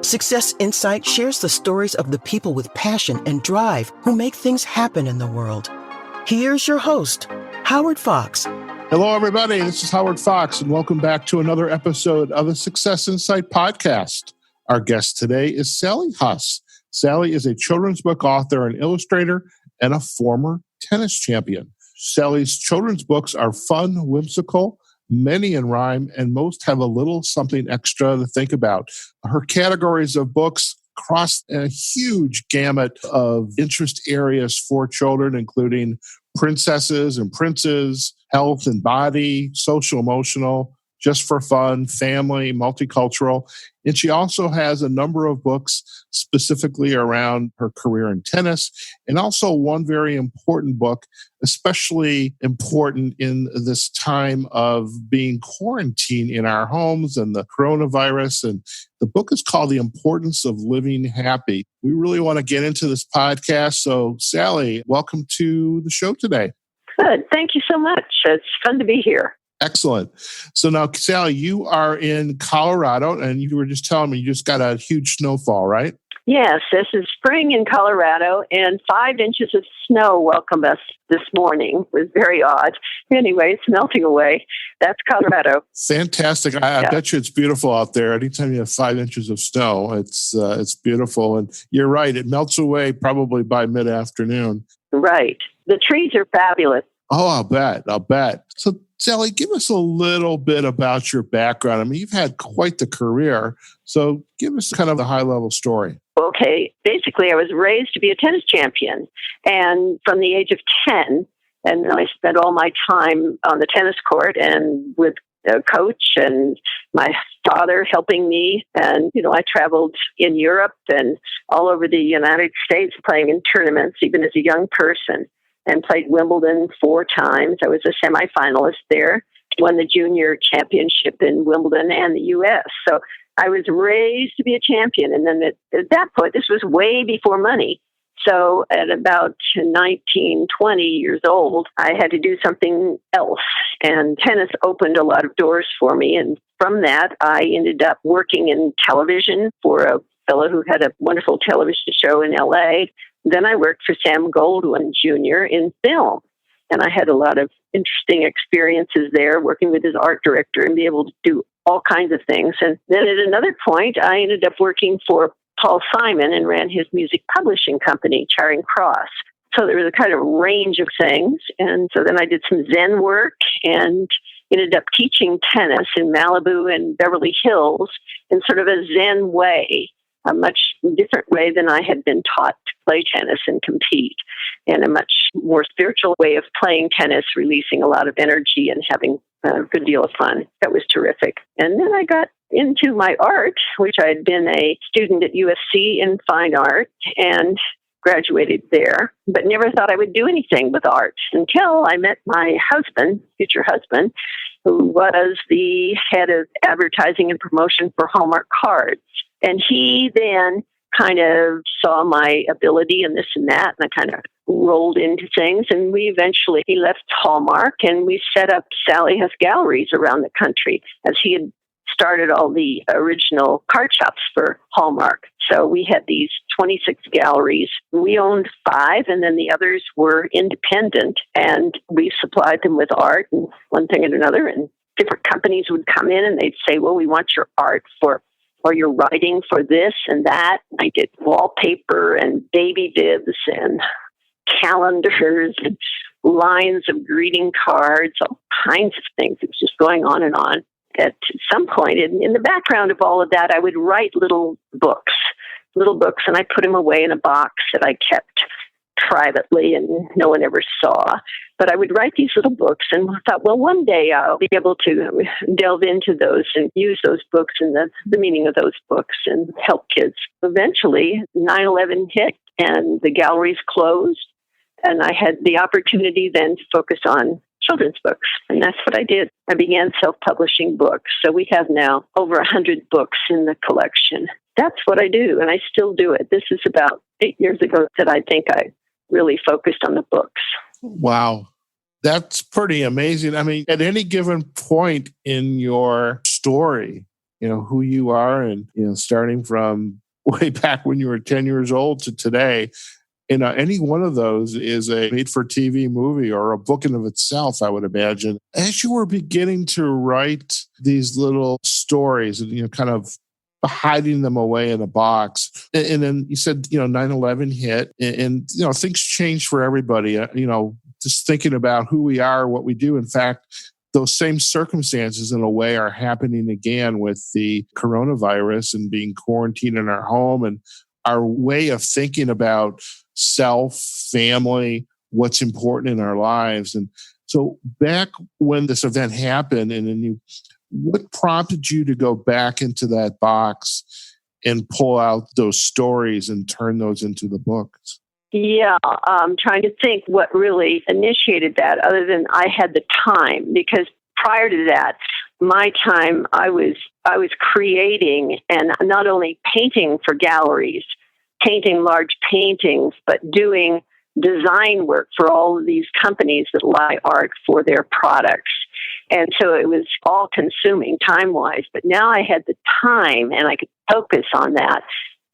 Success Insight shares the stories of the people with passion and drive who make things happen in the world. Here's your host, Howard Fox. Hello, everybody. This is Howard Fox, and welcome back to another episode of the Success Insight podcast. Our guest today is Sally Huss. Sally is a children's book author and illustrator and a former tennis champion. Sally's children's books are fun, whimsical, many in rhyme, and most have a little something extra to think about. Her categories of books cross a huge gamut of interest areas for children, including princesses and princes, health and body, social, emotional, just for fun, family, multicultural. And she also has a number of books specifically around her career in tennis, and also one very important book, especially important in this time of being quarantined in our homes and the coronavirus. And the book is called The Importance of Living Happy. We really want to get into this podcast. So, Sally, welcome to the show today. Good. Thank you so much. It's fun to be here. Excellent. So now, Sally, you are in Colorado, and you were just telling me you just got a huge snowfall, right? Yes, this is spring in Colorado, and 5 inches of snow welcomed us this morning. It was very odd. Anyway, it's melting away. That's Colorado. Fantastic. I bet you it's beautiful out there. Anytime you have 5 inches of snow, it's beautiful. And you're right, it melts away probably by mid-afternoon. Right. The trees are fabulous. Oh, I'll bet. So, Sally, give us a little bit about your background. I mean, you've had quite the career. So give us kind of the high-level story. Okay. Basically, I was raised to be a tennis champion. And from the age of 10, and I spent all my time on the tennis court and with a coach and my father helping me. And, I traveled in Europe and all over the United States playing in tournaments, even as a young person. And played Wimbledon 4 times. I was a semifinalist there, won the junior championship in Wimbledon and the U.S. So I was raised to be a champion. And then at that point, this was way before money. So at about 19, 20 years old, I had to do something else. And tennis opened a lot of doors for me. And from that, I ended up working in television for a fellow who had a wonderful television show in L.A. Then I worked for Sam Goldwyn Jr. in film, and I had a lot of interesting experiences there working with his art director and be able to do all kinds of things. And then at another point, I ended up working for Paul Simon and ran his music publishing company, Charing Cross. So there was a kind of range of things. And so then I did some Zen work and ended up teaching tennis in Malibu and Beverly Hills in sort of a Zen way, a much different way than I had been taught to play tennis and compete, and a much more spiritual way of playing tennis, releasing a lot of energy and having a good deal of fun. That was terrific. And then I got into my art, which I had been a student at USC in fine art and graduated there, but never thought I would do anything with art until I met my husband, future husband, who was the head of advertising and promotion for Hallmark cards. And he then kind of saw my ability and this and that, and I kind of rolled into things. And he left Hallmark, and we set up Sally Huss galleries around the country, as he had started all the original card shops for Hallmark. So we had these 26 galleries. We owned 5, and then the others were independent, and we supplied them with art and one thing and another. And different companies would come in and they'd say, well, we want your art or your writing for this and that. I did wallpaper and baby bibs and calendars and lines of greeting cards, all kinds of things. It was just going on and on. At some point, in the background of all of that, I would write little books, and I put them away in a box that I kept privately and no one ever saw. But I would write these little books, and I thought, well, one day I'll be able to delve into those and use those books and the meaning of those books and help kids. Eventually, 9/11 hit, and the galleries closed, and I had the opportunity then to focus on children's books, and that's what I did. I began self-publishing books, so we have now over 100 books in the collection. That's what I do, and I still do it. This is about 8 years ago that I think I really focused on the books. Wow. That's pretty amazing. I mean, at any given point in your story, who you are, and starting from way back when you were 10 years old to today. Any one of those is a made-for-TV movie or a book in of itself, I would imagine. As you were beginning to write these little stories and, kind of hiding them away in a box, and then you said, 9/11 hit, and things changed for everybody. Just thinking about who we are, what we do. In fact, those same circumstances, in a way, are happening again with the coronavirus and being quarantined in our home, and our way of thinking about self, family, what's important in our lives. And so back when this event happened, and then what prompted you to go back into that box and pull out those stories and turn those into the books? Yeah, I'm trying to think what really initiated that, other than I had the time, because prior to that, my time, I was creating, and not only painting for galleries, painting large paintings, but doing design work for all of these companies that buy art for their products. And so it was all consuming time-wise, but now I had the time and I could focus on that.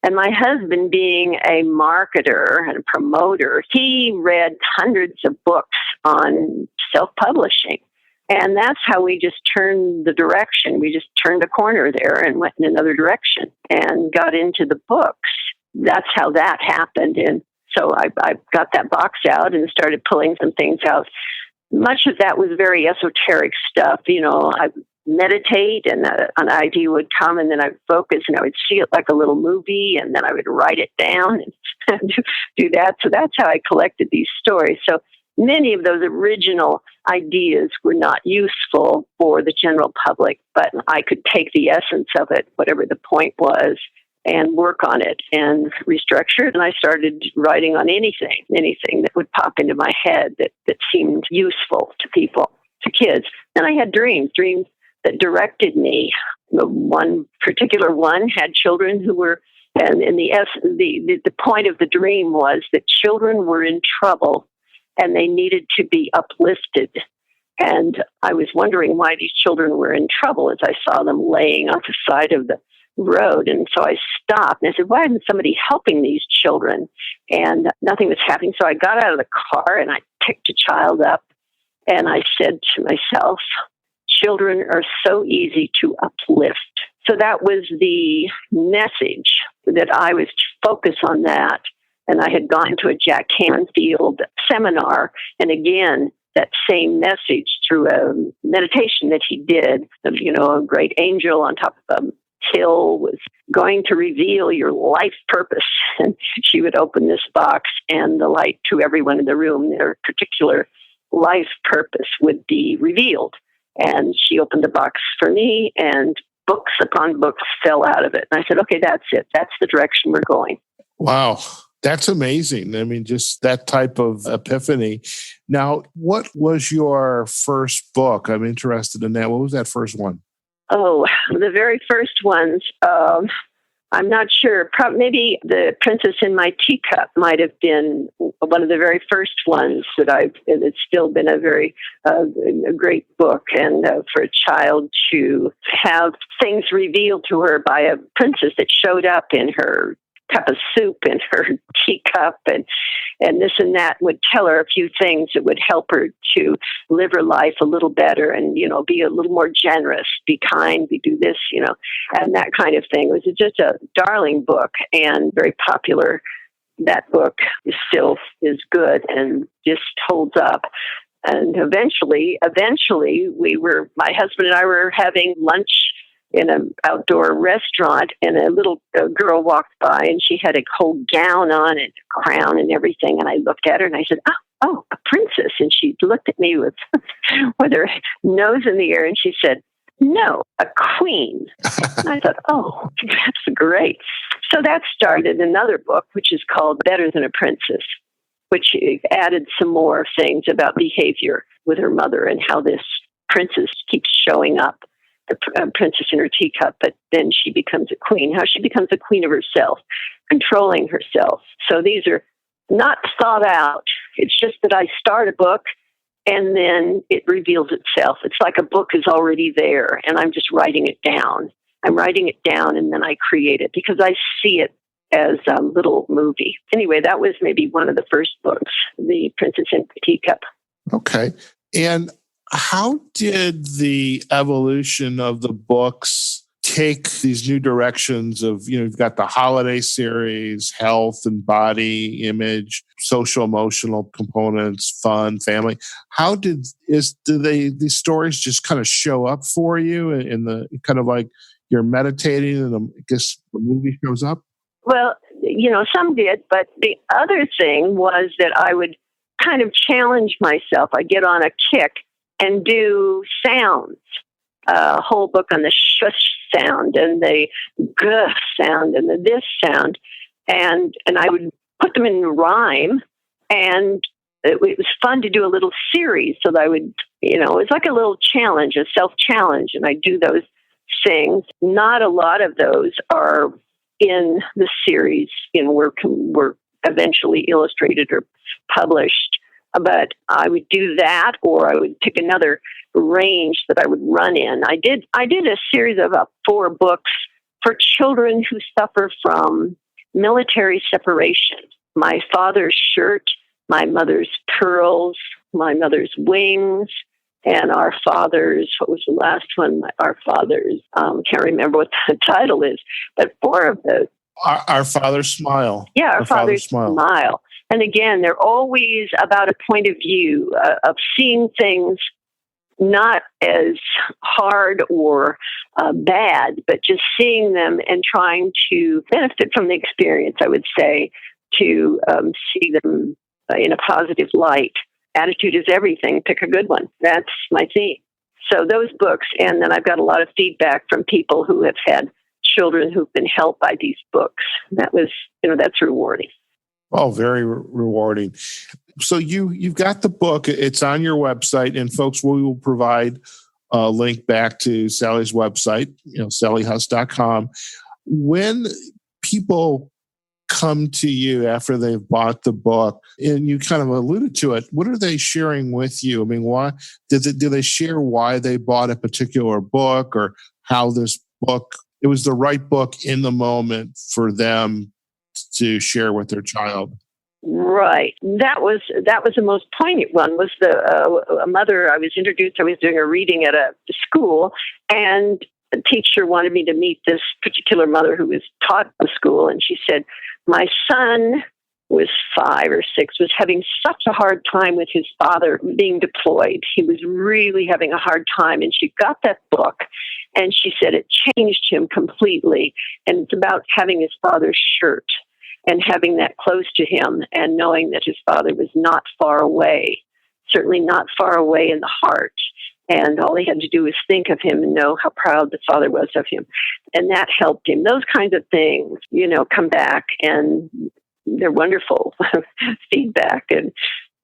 And my husband, being a marketer and a promoter, he read hundreds of books on self-publishing. And that's how we just turned the direction. We just turned a corner there and went in another direction and got into the books. That's how that happened. And so I got that box out and started pulling some things out. Much of that was very esoteric stuff. I meditate, and an idea would come, and then I would focus, and I would see it like a little movie, and then I would write it down and do that. So that's how I collected these stories. So many of those original ideas were not useful for the general public, but I could take the essence of it, whatever the point was, and work on it and restructure it. And I started writing on anything that would pop into my head that seemed useful to people, to kids. And I had dreams that directed me. The one particular one had children who were, and the point of the dream was that children were in trouble and they needed to be uplifted. And I was wondering why these children were in trouble as I saw them laying on the side of the road. And so I stopped and I said, why isn't somebody helping these children? And nothing was happening. So I got out of the car and I picked a child up and I said to myself, children are so easy to uplift. So that was the message, that I was to focus on that. And I had gone to a Jack Canfield seminar, and again, that same message through a meditation that he did, a great angel on top of a hill was going to reveal your life purpose. And she would open this box, and the light to everyone in the room, their particular life purpose would be revealed. And she opened the box for me, and books upon books fell out of it. And I said, okay, that's it. That's the direction we're going. Wow. That's amazing. I mean, just that type of epiphany. Now, what was your first book? I'm interested in that. What was that first one? Oh, the very first ones, I'm not sure. Maybe The Princess in My Teacup might have been one of the very first ones that it's still been a very a great book. And for a child to have things revealed to her by a princess that showed up in her cup of soup in her teacup and this and that, would tell her a few things that would help her to live her life a little better and, be a little more generous, be kind, do this, and that kind of thing. It was just a darling book and very popular. That book still is good and just holds up. And eventually my husband and I were having lunch in an outdoor restaurant, and a little girl walked by, and she had a whole gown on and a crown and everything. And I looked at her and I said, oh, a princess. And she looked at me with her nose in the air, and she said, no, a queen. And I thought, oh, that's great. So that started another book, which is called Better Than a Princess, which added some more things about behavior with her mother and how this princess keeps showing up. The princess in her teacup, but then she becomes a queen, how she becomes a queen of herself, controlling herself. So these are not thought out. It's just that I start a book and then it reveals itself. It's like a book is already there and I'm just writing it down. I'm writing it down and then I create it because I see it as a little movie. Anyway, that was maybe one of the first books, The Princess and the Teacup. Okay. And how did the evolution of the books take these new directions of, you've got the holiday series, health and body image, social emotional components, fun, family. How do these stories just kind of show up for you in the kind of like you're meditating and I guess the movie shows up? Well, some did, but the other thing was that I would kind of challenge myself. I'd get on a kick and do sounds, a whole book on the shush sound and the guh sound and the this sound. And I would put them in rhyme. And it was fun to do a little series. So that I would, it was like a little challenge, a self-challenge. And I do those things. Not a lot of those are in the series were eventually illustrated or published. But I would do that, or I would pick another range that I would run in. I did a series of 4 books for children who suffer from military separation. My father's shirt, my mother's pearls, my mother's wings, and our father's, what was the last one? Our father's, can't remember what the title is, but 4 of those. Our Father's Smile. Yeah, Our Father's Smile. And again, they're always about a point of view of seeing things not as hard or bad, but just seeing them and trying to benefit from the experience, I would say, to see them in a positive light. Attitude is everything. Pick a good one. That's my theme. So those books, and then I've got a lot of feedback from people who have had children who've been helped by these books. That was, that's rewarding. Oh, very rewarding. So you've got the book. It's on your website, and folks, we will provide a link back to Sally's website, sallyhuss.com. When people come to you after they've bought the book, and you kind of alluded to it, what are they sharing with you? I mean, why do they share why they bought a particular book, or how this book, it was the right book in the moment for them to share with their child? Right. That was the most poignant one. Was a mother I was introduced. I was doing a reading at a school, and the teacher wanted me to meet this particular mother who was taught the school, and she said, my son was 5 or 6, was having such a hard time with his father being deployed. He was really having a hard time, and she got that book, and she said it changed him completely, and it's about having his father's shirt and having that close to him and knowing that his father was not far away, certainly not far away in the heart. And all he had to do was think of him and know how proud the father was of him. And that helped him. Those kinds of things, come back, and they're wonderful feedback. And,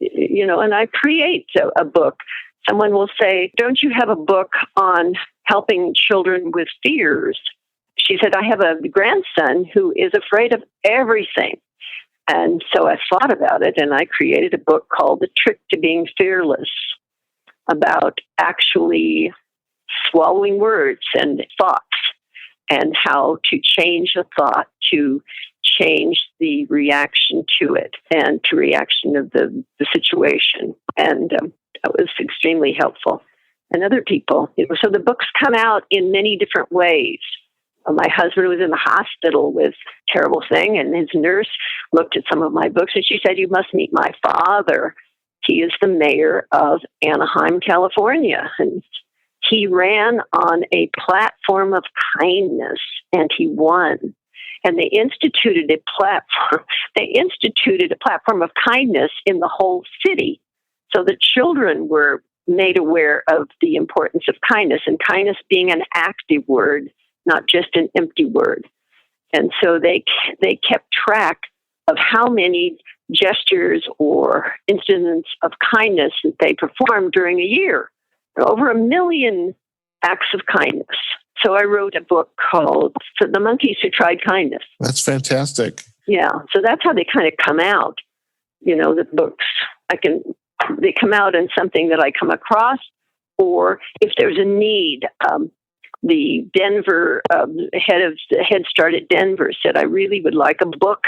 and I create a book. Someone will say, don't you have a book on helping children with fears? She said, I have a grandson who is afraid of everything. And so I thought about it, and I created a book called The Trick to Being Fearless, about actually swallowing words and thoughts and how to change a thought, to change the reaction to it and to reaction of the situation. And that was extremely helpful. And other people, so the books come out in many different ways. My husband was in the hospital with a terrible thing, and his nurse looked at some of my books, and she said, you must meet my father. He is the mayor of Anaheim, California, and he ran on a platform of kindness, and he won. And they instituted a platform. They instituted a platform of kindness in the whole city, so the children were made aware of the importance of kindness, and kindness being an active word, not just an empty word. And so they kept track of how many gestures or incidents of kindness that they performed during a year. Over 1 million acts of kindness. So I wrote a book called The Monkeys Who Tried Kindness. That's fantastic. Yeah. So that's how they kind of come out. The books, they come out in something that I come across, or if there's a need. the Denver head of the Head Start at Denver said, I really would like a book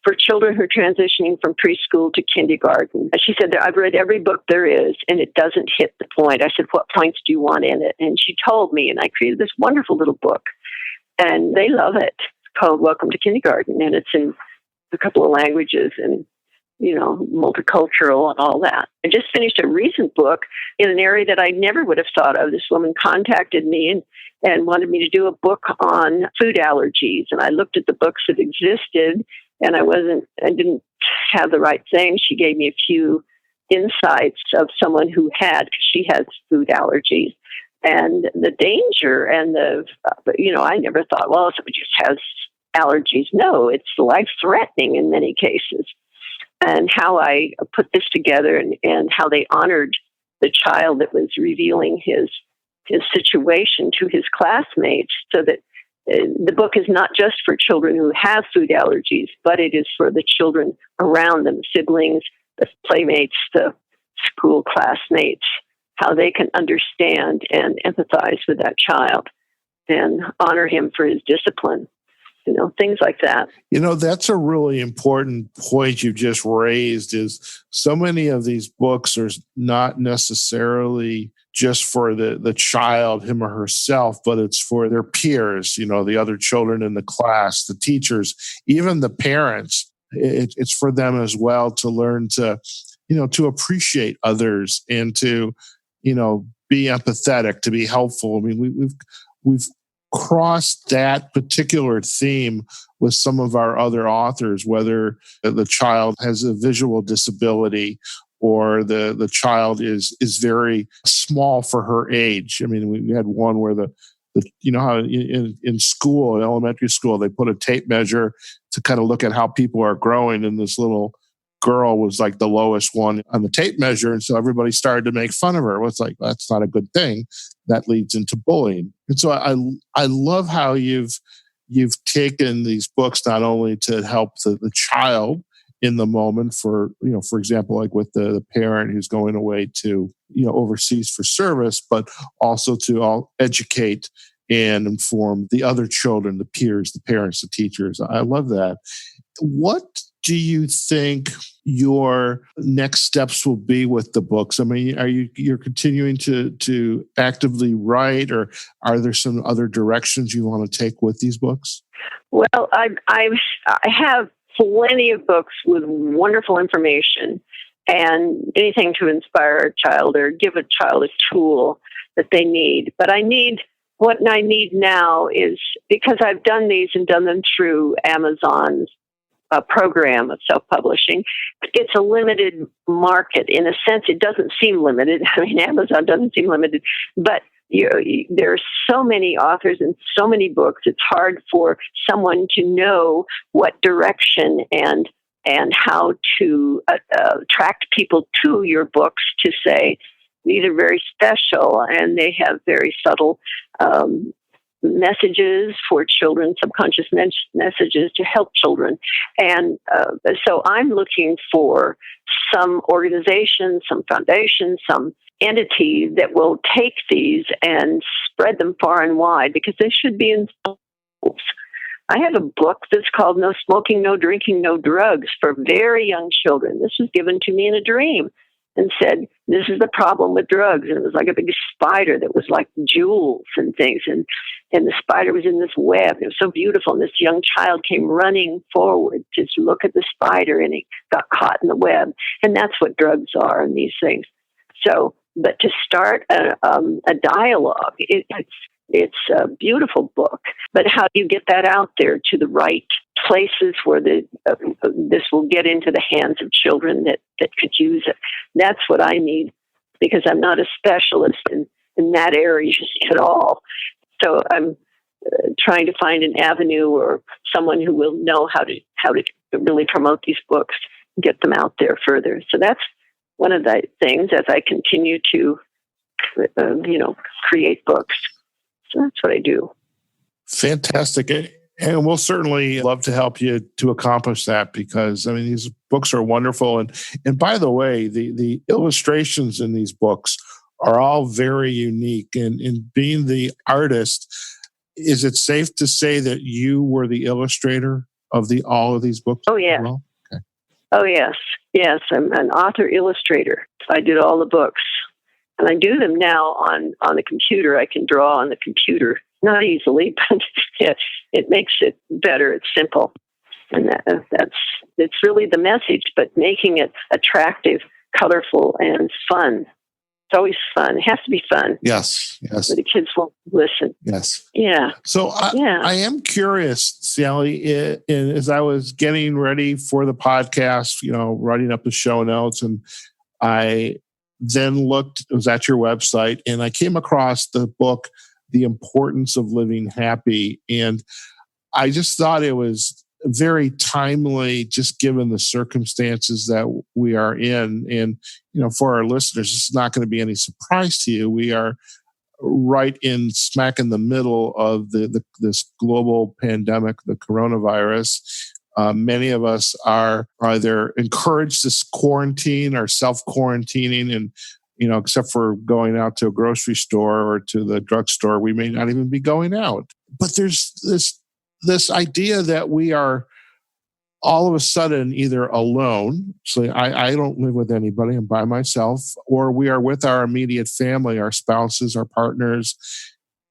for children who are transitioning from preschool to kindergarten. She said, I've read every book there is, and it doesn't hit the point. I said, what points do you want in it? And she told me, and I created this wonderful little book, and they love it. It's called Welcome to Kindergarten, and it's in a couple of languages and, multicultural and all that. I just finished a recent book in an area that I never would have thought of. This woman contacted me and wanted me to do a book on food allergies, and I looked at the books that existed, and I didn't have the right thing. She gave me a few insights of someone who had, because she has food allergies, and the danger and I never thought, well, somebody just has allergies. No, it's life-threatening in many cases. And how I put this together and how they honored the child that was revealing his situation to his classmates, so that the book is not just for children who have food allergies, but it is for the children around them, siblings, the playmates, the school classmates, how they can understand and empathize with that child and honor him for his discipline. Things like that. That's a really important point you just raised, is so many of these books are not necessarily just for the child, him or herself, but it's for their peers, the other children in the class, the teachers, even the parents. It's for them as well to learn to, to appreciate others and to, be empathetic, to be helpful. I mean, we've crossed that particular theme with some of our other authors, whether the child has a visual disability or the child is very small for her age. I mean, we had one where the how in school, in elementary school, they put a tape measure to kind of look at how people are growing, and this little girl was like the lowest one on the tape measure, and so everybody started to make fun of her. It was like, that's not a good thing. That leads into bullying. And so I love how you've taken these books not only to help the child in the moment, for example, like with the parent who's going away to overseas for service, but also to educate and inform the other children, the peers, the parents, the teachers. I love that. What do you think your next steps will be with the books? I mean, you're continuing to actively write, or are there some other directions you want to take with these books? Well, I have plenty of books with wonderful information and anything to inspire a child or give a child a tool that they need. But what I need now is, because I've done these and done them through Amazon's program of self-publishing, it's a limited market. In a sense, it doesn't seem limited. I mean, Amazon doesn't seem limited, but there are so many authors and so many books. It's hard for someone to know what direction and how to attract people to your books, to say these are very special and they have very subtle messages for children, subconscious messages to help children. And so I'm looking for some organization, some foundation, some entity that will take these and spread them far and wide, because they should be in schools. I have a book that's called No Smoking, No Drinking, No Drugs for very young children. This was given to me in a dream and said, this is the problem with drugs. And it was like a big spider that was like jewels and things. And the spider was in this web. It was so beautiful. And this young child came running forward to look at the spider, and he got caught in the web. And that's what drugs are and these things. So, but to start a dialogue, it's a beautiful book. But how do you get that out there to the right places where this will get into the hands of children that could use it? That's what I need, because I'm not a specialist in that area at all. So I'm trying to find an avenue or someone who will know how to really promote these books, get them out there further. So that's one of the things as I continue to, create books. So that's what I do. Fantastic. And we'll certainly love to help you to accomplish that, because, I mean, these books are wonderful. And by the way, the illustrations in these books are all very unique. And in being the artist, is it safe to say that you were the illustrator of all of these books? Oh, yeah. Well? Okay. Oh, yes. Yes, I'm an author illustrator. I did all the books. And I do them now on the computer. I can draw on the computer. Not easily, but it makes it better. It's simple. And it's really the message, but making it attractive, colorful, and fun. It's always fun. It has to be fun. Yes. Or the kids won't listen. Yes. Yeah. So I am curious, Sally, as I was getting ready for the podcast, writing up the show notes, and I then was at your website, and I came across the book, The Importance of Living Happy. And I just thought it was very timely, just given the circumstances that we are in. And, for our listeners, this is not going to be any surprise to you. We are right in smack in the middle of this global pandemic, the coronavirus. Many of us are either encouraged to quarantine or self-quarantining, and except for going out to a grocery store or to the drugstore, we may not even be going out. But there's this idea that we are all of a sudden either alone, so I don't live with anybody, I'm by myself, or we are with our immediate family, our spouses, our partners,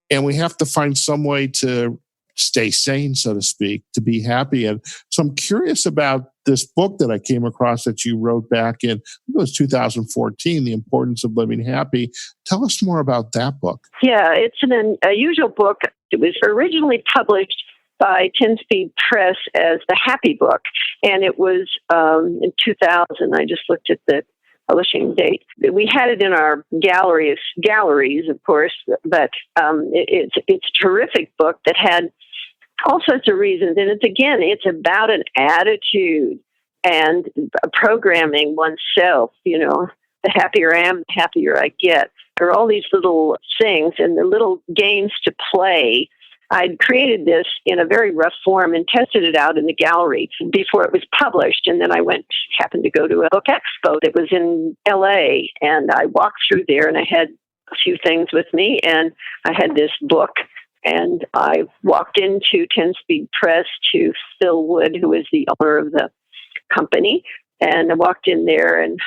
and we have to find some way to stay sane, so to speak, to be happy. And so I'm curious about this book that I came across that you wrote back in, I think it was 2014, The Importance of Living Happy. Tell us more about that book. Yeah, it's an unusual book. It was originally published by 10-Speed Press as the Happy Book, and it was in 2000. I just looked at the publishing date. We had it in our galleries, of course, but it's a terrific book that had all sorts of reasons. And it's about an attitude and programming oneself. The happier I am, the happier I get. There are all these little things and the little games to play. I'd created this in a very rough form and tested it out in the gallery before it was published. And then I happened to go to a book expo that was in LA, and I walked through there and I had a few things with me, and I had this book, and I walked into 10-Speed Press to Phil Wood, who is the owner of the company. And I walked in there, and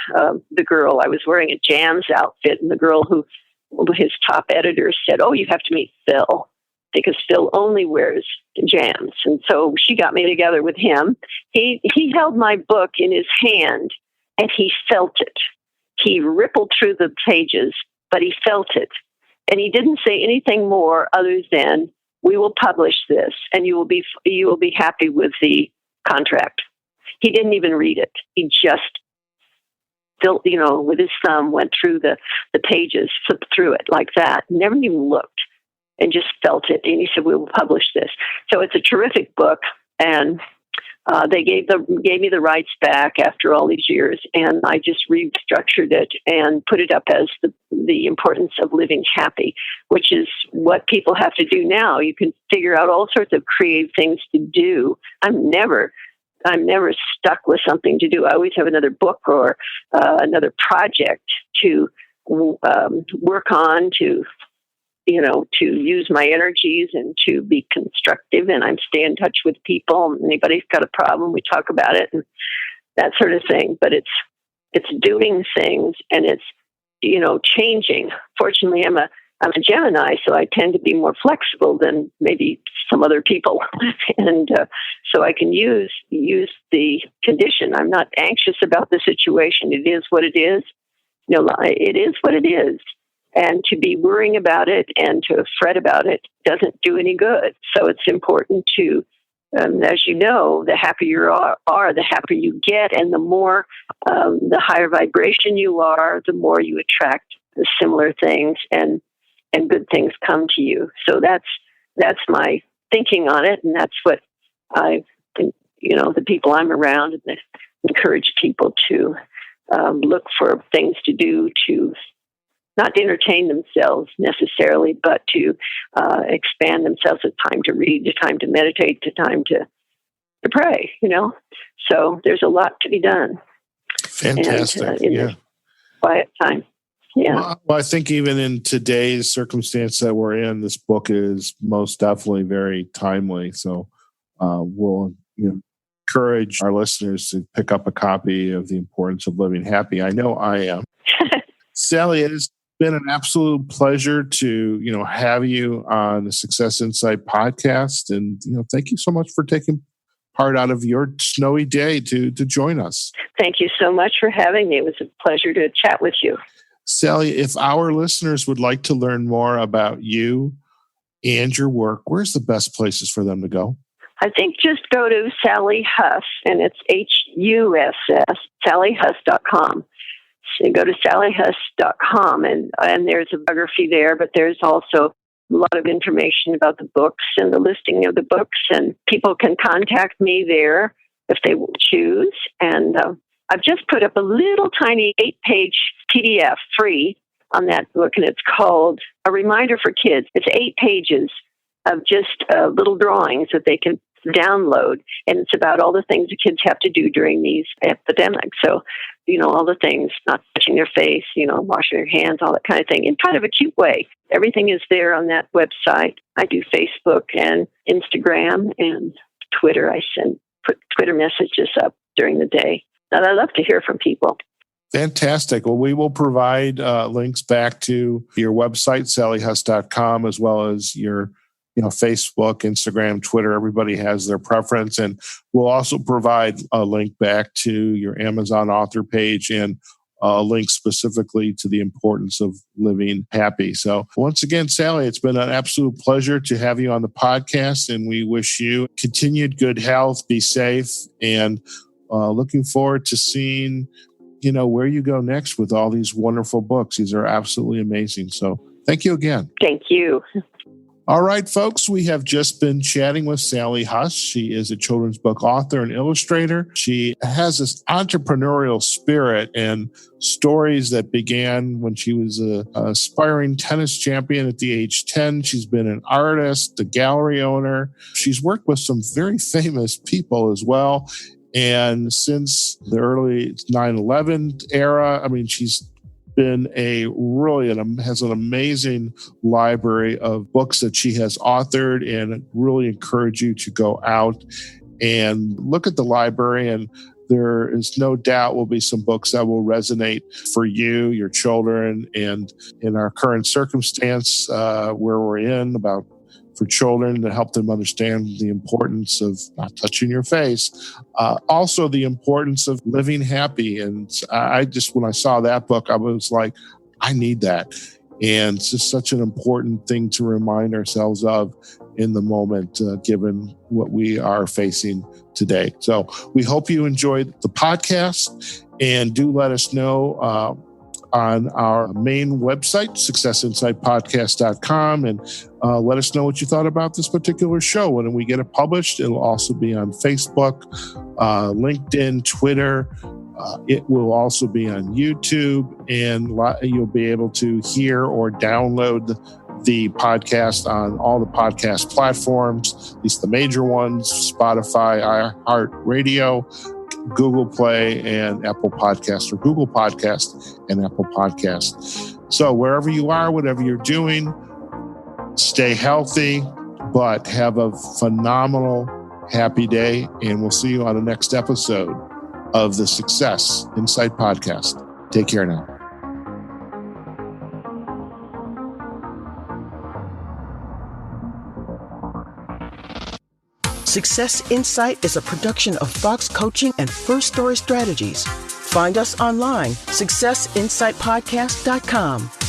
the girl, I was wearing a Jams outfit, and the girl his top editor said, "Oh, you have to meet Phil, because Phil only wears Jams." And so she got me together with him. He held my book in his hand, and he felt it. He rippled through the pages, but he felt it. And he didn't say anything more other than, "We will publish this, and you will be happy with the contract." He didn't even read it. He just felt, with his thumb, went through the pages, flipped through it like that, never even looked, and just felt it. And he said, "We will publish this." So it's a terrific book, and they gave me the rights back after all these years, and I just restructured it and put it up as the importance of living happy, which is what people have to do now. You can figure out all sorts of creative things to do. I'm never stuck with something to do. I always have another book or another project to work on, to use my energies and to be constructive. And I stay in touch with people. Anybody's got a problem, we talk about it and that sort of thing. But it's doing things, and it's, changing. Fortunately, I'm a Gemini, so I tend to be more flexible than maybe some other people. And so I can use the condition. I'm not anxious about the situation. It is what it is. It is what it is. And to be worrying about it and to fret about it doesn't do any good. So it's important to, as you know, the happier you are, the happier you get, and the more, the higher vibration you are, the more you attract the similar things, and good things come to you. So that's my thinking on it, and that's what I think, the people I'm around, and encourage people to look for things to do, to not to entertain themselves necessarily, but to expand themselves. It's time to read, to time to meditate, to time to pray, So there's a lot to be done. Fantastic. And, in this quiet time. Yeah. Well, I think even in today's circumstance that we're in, this book is most definitely very timely. So we'll encourage our listeners to pick up a copy of The Importance of Living Happy. I know I am. Sally, it has been an absolute pleasure to have you on the Success Insight podcast, and thank you so much for taking part out of your snowy day to join us. Thank you so much for having me. It was a pleasure to chat with you. Sally, if our listeners would like to learn more about you and your work, where's the best places for them to go? I think just go to Sally Huss, and it's HUSS, sallyhuss.com. So go to sallyhuss.com, and there's a biography there, but there's also a lot of information about the books and the listing of the books, and people can contact me there if they choose. And I've just put up a little tiny 8-page PDF free on that book, and it's called A Reminder for Kids. It's 8 pages of just little drawings that they can download, and it's about all the things the kids have to do during these epidemics. So, all the things, not touching their face, washing their hands, all that kind of thing, in kind of a cute way. Everything is there on that website. I do Facebook and Instagram and Twitter. I put Twitter messages up during the day. And I love to hear from people. Fantastic. Well, we will provide links back to your website, sallyhuss.com, as well as your Facebook, Instagram, Twitter. Everybody has their preference. And we'll also provide a link back to your Amazon author page and a link specifically to The Importance of Living Happy. So once again, Sally, it's been an absolute pleasure to have you on the podcast, and we wish you continued good health, be safe, and looking forward to seeing, where you go next with all these wonderful books. These are absolutely amazing. So thank you again. Thank you. All right, folks, we have just been chatting with Sally Huss. She is a children's book author and illustrator. She has this entrepreneurial spirit and stories that began when she was an aspiring tennis champion at the age 10. She's been an artist, a gallery owner. She's worked with some very famous people as well. And since the early 9/11 era, she's been has an amazing library of books that she has authored, and really encourage you to go out and look at the library. And there is no doubt will be some books that will resonate for you, your children, and in our current circumstance where we're in for children, to help them understand the importance of not touching your face. Also, the importance of living happy. And when I saw that book, I was like, I need that. And it's just such an important thing to remind ourselves of in the moment, given what we are facing today. So we hope you enjoyed the podcast, and do let us know on our main website, successinsightpodcast.com, and let us know what you thought about this particular show. When we get it published, it'll also be on Facebook, LinkedIn, Twitter. It will also be on YouTube, and you'll be able to hear or download the podcast on all the podcast platforms, at least the major ones: Spotify, iHeartRadio, Google Play, and Apple Podcasts, or Google Podcasts and Apple Podcasts. So wherever you are, whatever you're doing, stay healthy, but have a phenomenal, happy day. And we'll see you on the next episode of the Success Insight Podcast. Take care now. Success Insight is a production of Fox Coaching and First Story Strategies. Find us online, successinsightpodcast.com.